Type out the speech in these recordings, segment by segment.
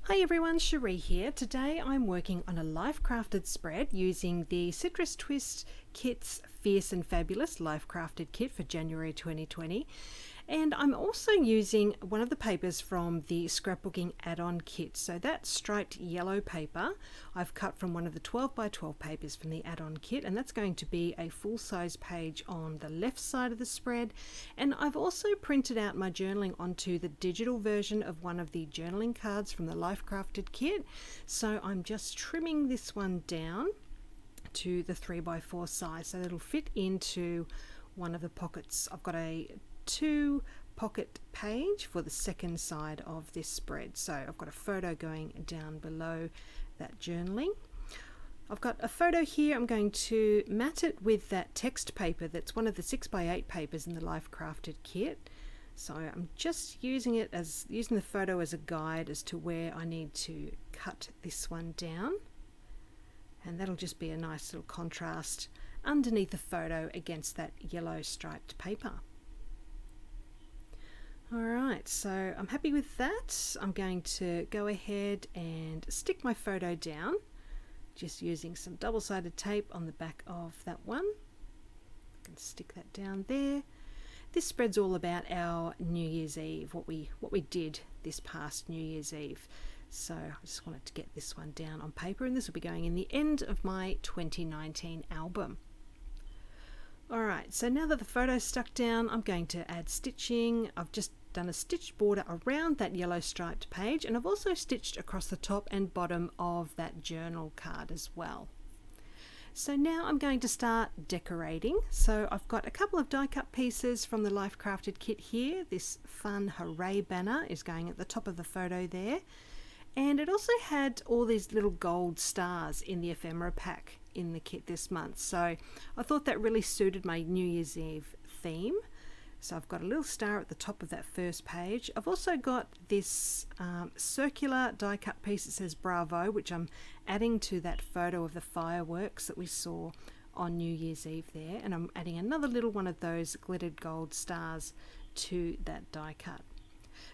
Hi everyone, Sheree here. Today I'm working on a life crafted spread using the Citrus Twist Kit's Fierce and Fabulous Life Crafted Kit for January 2020. And I'm also using one of the papers from the scrapbooking add-on kit. So that striped yellow paper I've cut from one of the 12 by 12 papers from the add-on kit, and that's going to be a full-size page on the left side of the spread. And I've also printed out my journaling onto the digital version of one of the journaling cards from the Life Crafted kit. So I'm just trimming this one down to the 3 by 4 size so that it'll fit into one of the pockets. I've got a 2 pocket page for the second side of this spread, so I've got a photo going down below that journaling. I've got a photo here. I'm going to mat it with that text paper that's one of the 6 by 8 papers in the Life Crafted kit. So I'm just using the photo as a guide as to where I need to cut this one down, and that'll just be a nice little contrast underneath the photo against that yellow striped paper. Alright, so I'm happy with that. I'm going to go ahead and stick my photo down, just using some double-sided tape on the back of that one. I can stick that down there. This spread's all about our New Year's Eve, what we did this past New Year's Eve. So I just wanted to get this one down on paper, and this will be going in the end of my 2019 album. Alright, so now that the photo's stuck down, I'm going to add stitching. I've just done a stitched border around that yellow striped page, and I've also stitched across the top and bottom of that journal card as well. So now I'm going to start decorating. So I've got a couple of die cut pieces from the Life Crafted kit here. This fun hooray banner is going at the top of the photo there, and it also had all these little gold stars in the ephemera pack in the kit this month, so I thought that really suited my New Year's Eve theme. So I've got a little star at the top of that first page. I've also got this circular die cut piece that says Bravo, which I'm adding to that photo of the fireworks that we saw on New Year's Eve there, and I'm adding another little one of those glittered gold stars to that die cut.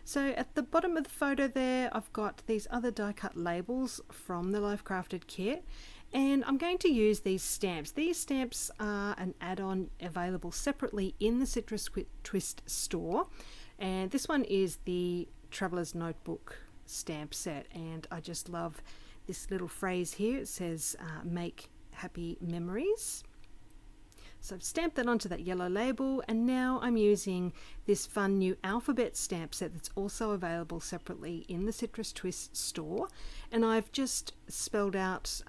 So at the bottom of the photo there, I've got these other die cut labels from the Life Crafted kit, and I'm going to use these stamps. These stamps are an add-on available separately in the Citrus Twist store, and this one is the Traveler's Notebook stamp set, and I just love this little phrase here. It says make happy memories. So I've stamped that onto that yellow label, and now I'm using this fun new alphabet stamp set that's also available separately in the Citrus Twist store, and I've just spelled out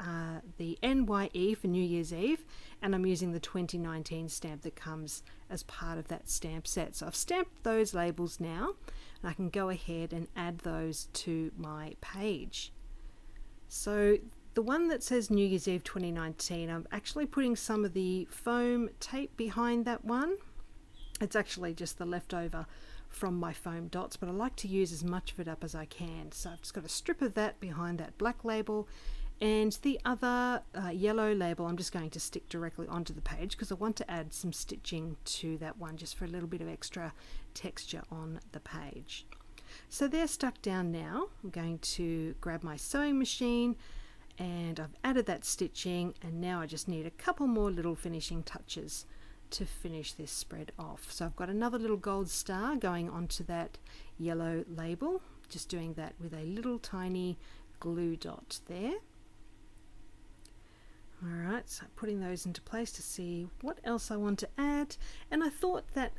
the NYE for New Year's Eve, and I'm using the 2019 stamp that comes as part of that stamp set. So I've stamped those labels now, and I can go ahead and add those to my page. So the one that says New Year's Eve 2019, I'm actually putting some of the foam tape behind that one. It's actually just the leftover from my foam dots, but I like to use as much of it up as I can. So I've just got a strip of that behind that black label, and the other yellow label I'm just going to stick directly onto the page because I want to add some stitching to that one just for a little bit of extra texture on the page. So they're stuck down now. I'm going to grab my sewing machine, and I've added that stitching, and now I just need a couple more little finishing touches to finish this spread off. So I've got another little gold star going onto that yellow label, just doing that with a little tiny glue dot there. Alright, so putting those into place to see what else I want to add, and I thought that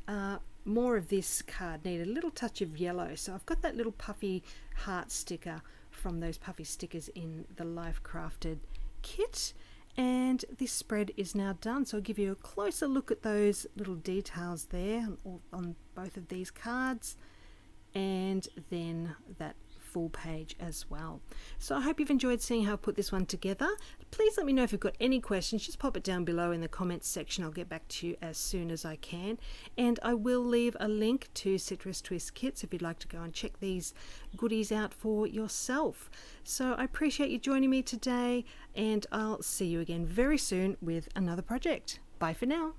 more of this card needed a little touch of yellow, so I've got that little puffy heart sticker from those puffy stickers in the Life Crafted kit, and this spread is now done. So I'll give you a closer look at those little details there on both of these cards, and then that full page as well. So I hope you've enjoyed seeing how I put this one together. Please let me know if you've got any questions. Just pop it down below in the comments section. I'll get back to you as soon as I can, and I will leave a link to Citrus Twist kits if you'd like to go and check these goodies out for yourself. So I appreciate you joining me today, and I'll see you again very soon with another project. Bye for now.